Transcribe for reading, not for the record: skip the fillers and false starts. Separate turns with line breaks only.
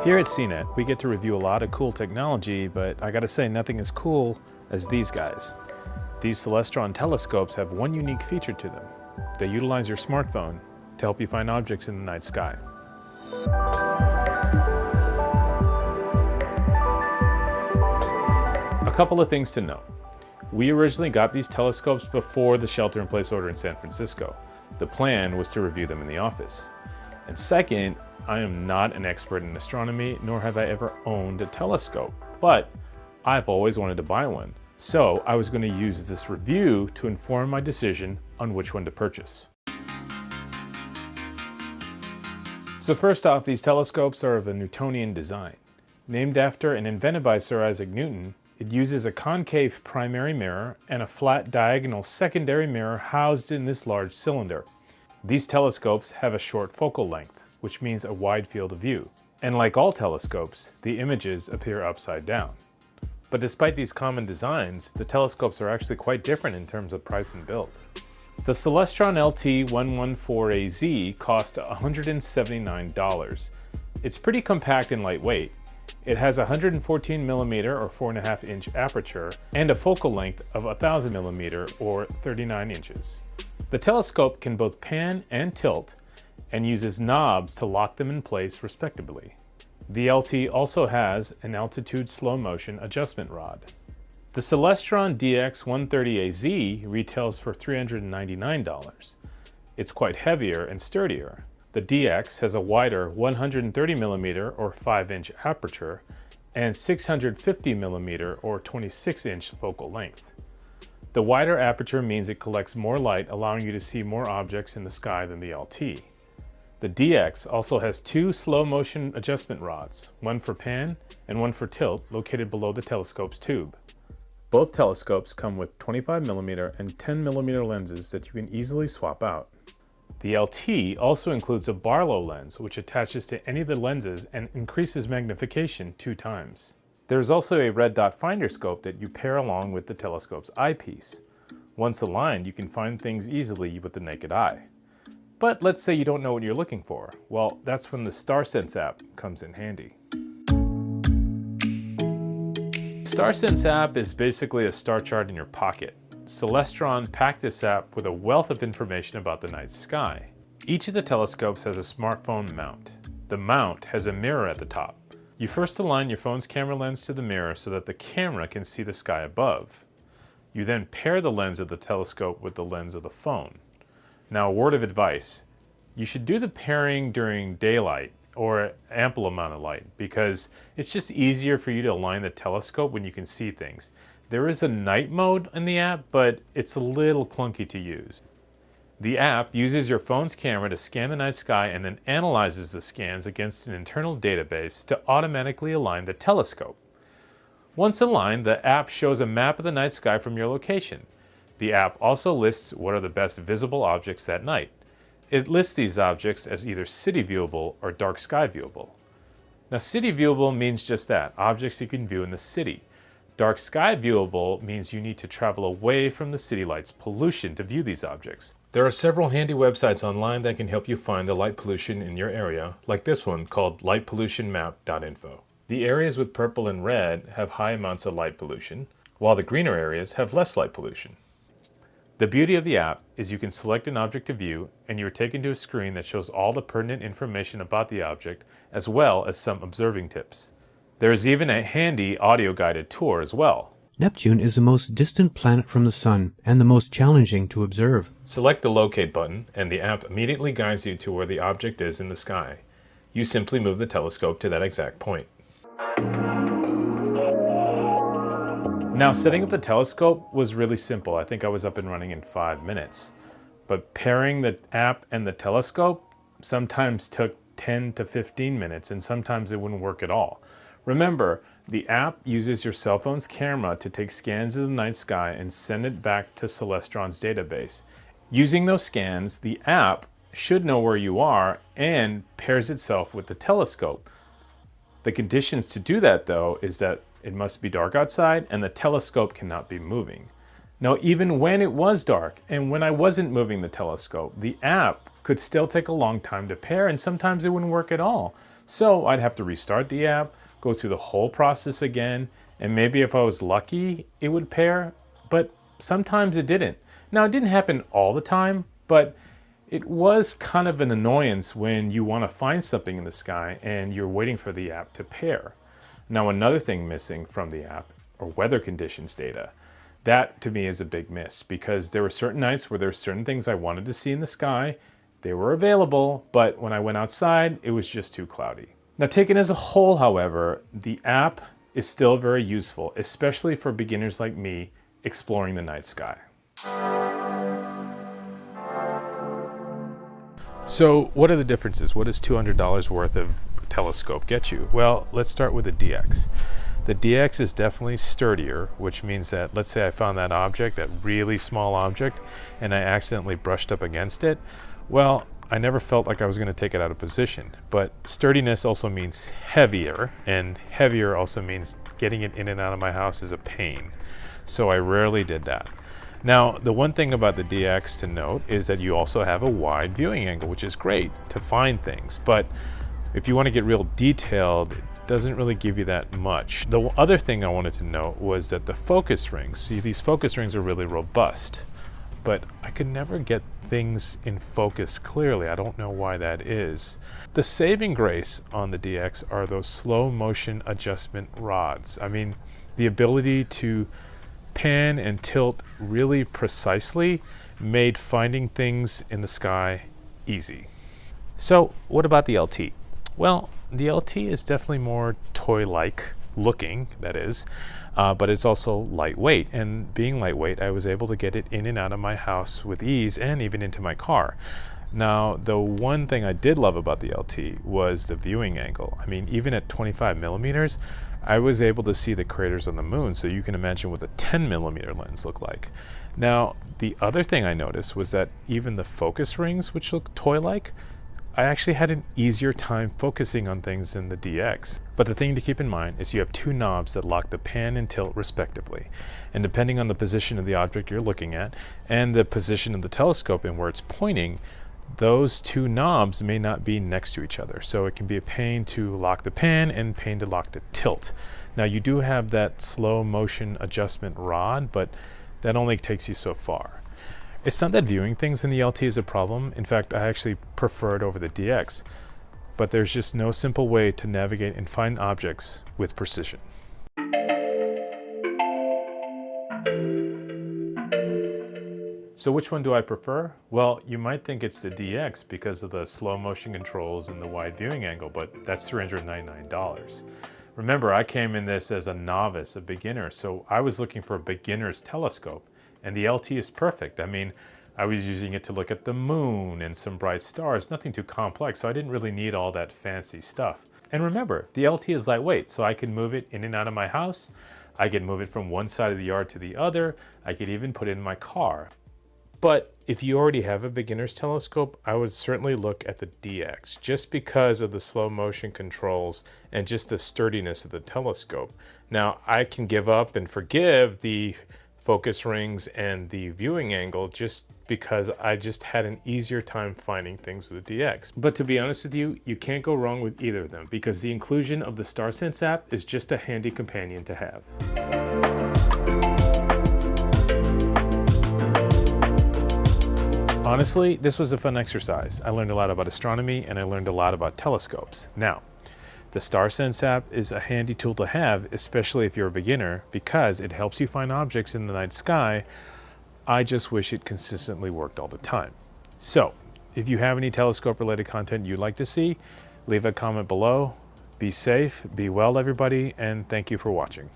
Here at CNET, we get to review a lot of cool technology, but I gotta say, nothing as cool as these guys. These Celestron telescopes have one unique feature to them. They utilize your smartphone to help you find objects in the night sky. A couple of things to note. We originally got these telescopes before the shelter-in-place order in San Francisco. The plan was to review them in the office. And second, I am not an expert in astronomy, nor have I ever owned a telescope, but I've always wanted to buy one. So I was going to use this review to inform my decision on which one to purchase. So first off, these telescopes are of a Newtonian design. Named after and invented by Sir Isaac Newton, it uses a concave primary mirror and a flat diagonal secondary mirror housed in this large cylinder. These telescopes have a short focal length, which means a wide field of view. And like all telescopes, the images appear upside down. But despite these common designs, the telescopes are actually quite different in terms of price and build. The Celestron Lt114Az cost $179. It's pretty compact and lightweight. It has a 114mm or 4.5 inch aperture and a focal length of 1000mm or 39 inches. The telescope can both pan and tilt and uses knobs to lock them in place respectively. The LT also has an altitude slow motion adjustment rod. The Celestron DX130AZ retails for $399. It's quite heavier and sturdier. The DX has a wider 130mm or 5 inch aperture and 650mm or 26 inch focal length. The wider aperture means it collects more light, allowing you to see more objects in the sky than the LT. The DX also has two slow motion adjustment rods, one for pan and one for tilt, located below the telescope's tube. Both telescopes come with 25mm and 10mm lenses that you can easily swap out. The LT also includes a Barlow lens, which attaches to any of the lenses and increases magnification 2 times. There's also a red dot finder scope that you pair along with the telescope's eyepiece. Once aligned, you can find things easily with the naked eye. But let's say you don't know what you're looking for. Well, that's when the StarSense app comes in handy. StarSense app is basically a star chart in your pocket. Celestron packed this app with a wealth of information about the night sky. Each of the telescopes has a smartphone mount. The mount has a mirror at the top. You first align your phone's camera lens to the mirror so that the camera can see the sky above. You then pair the lens of the telescope with the lens of the phone. Now, a word of advice. You should do the pairing during daylight or ample amount of light because it's just easier for you to align the telescope when you can see things. There is a night mode in the app, but it's a little clunky to use. The app uses your phone's camera to scan the night sky and then analyzes the scans against an internal database to automatically align the telescope. Once aligned, the app shows a map of the night sky from your location. The app also lists what are the best visible objects that night. It lists these objects as either city viewable or dark sky viewable. Now, city viewable means just that, objects you can view in the city. Dark sky viewable means you need to travel away from the city light's pollution to view these objects. There are several handy websites online that can help you find the light pollution in your area, like this one called lightpollutionmap.info. The areas with purple and red have high amounts of light pollution, while the greener areas have less light pollution. The beauty of the app is you can select an object to view and you are taken to a screen that shows all the pertinent information about the object as well as some observing tips. There is even a handy audio-guided tour as well.
Neptune is the most distant planet from the Sun and the most challenging to observe.
Select the Locate button and the app immediately guides you to where the object is in the sky. You simply move the telescope to that exact point. Now, setting up the telescope was really simple. I think I was up and running in 5 minutes. But pairing the app and the telescope sometimes took 10 to 15 minutes and sometimes it wouldn't work at all. Remember, the app uses your cell phone's camera to take scans of the night sky and send it back to Celestron's database. Using those scans, the app should know where you are and pairs itself with the telescope. The conditions to do that, though, is that it must be dark outside and the telescope cannot be moving. Now, even when it was dark and when I wasn't moving the telescope, the app could still take a long time to pair and sometimes it wouldn't work at all. So I'd have to restart the app, go through the whole process again, and maybe if I was lucky, it would pair, but sometimes it didn't. Now, it didn't happen all the time, but it was kind of an annoyance when you want to find something in the sky and you're waiting for the app to pair. Now, another thing missing from the app are weather conditions data. That to me is a big miss because there were certain nights where there were certain things I wanted to see in the sky. They were available, but when I went outside, it was just too cloudy. Now, taken as a whole, however, the app is still very useful, especially for beginners like me exploring the night sky. So what are the differences? What does $200 worth of telescope get you? Well, let's start with the DX. The DX is definitely sturdier, which means that, let's say I found that object, that really small object, and I accidentally brushed up against it. Well, I never felt like I was going to take it out of position. But sturdiness also means heavier, and heavier also means getting it in and out of my house is a pain. So I rarely did that. Now, the one thing about the DX to note is that you also have a wide viewing angle, which is great to find things. But if you want to get real detailed, it doesn't really give you that much. The other thing I wanted to note was that the focus rings, see, these focus rings are really robust, but I could never get things in focus clearly. I don't know why that is. The saving grace on the DX are those slow motion adjustment rods. I mean, the ability to pan and tilt really precisely made finding things in the sky easy. So what about the LT? Well, the LT is definitely more toy-like looking, that is, but it's also lightweight, and being lightweight, I was able to get it in and out of my house with ease and even into my car. Now, the one thing I did love about the LT was the viewing angle. I mean, even at 25 millimeters, I was able to see the craters on the moon, so you can imagine what a 10 millimeter lens looked like. Now, the other thing I noticed was that even the focus rings, which look toy-like, I actually had an easier time focusing on things than the DX. But the thing to keep in mind is you have two knobs that lock the pan and tilt respectively. And depending on the position of the object you're looking at and the position of the telescope and where it's pointing, those two knobs may not be next to each other. So it can be a pain to lock the pan and pain to lock the tilt. Now you do have that slow motion adjustment rod, but that only takes you so far. It's not that viewing things in the LT is a problem. In fact, I actually prefer it over the DX. But there's just no simple way to navigate and find objects with precision. So which one do I prefer? Well, you might think it's the DX because of the slow motion controls and the wide viewing angle, but that's $399. Remember, I came in this as a novice, a beginner, so I was looking for a beginner's telescope. And the LT is perfect. I mean, I was using it to look at the moon and some bright stars, nothing too complex, so I didn't really need all that fancy stuff. And remember, the LT is lightweight, so I can move it in and out of my house. I can move it from one side of the yard to the other. I could even put it in my car. But if you already have a beginner's telescope, I would certainly look at the DX, just because of the slow motion controls and just the sturdiness of the telescope. Now, I can give up and forgive the focus rings and the viewing angle just because I just had an easier time finding things with the DX. But to be honest with you, you can't go wrong with either of them because the inclusion of the StarSense app is just a handy companion to have. Honestly, this was a fun exercise. I learned a lot about astronomy and I learned a lot about telescopes. Now, the StarSense app is a handy tool to have, especially if you're a beginner, because it helps you find objects in the night sky. I just wish it consistently worked all the time. So, if you have any telescope-related content you'd like to see, leave a comment below. Be safe, be well, everybody, and thank you for watching.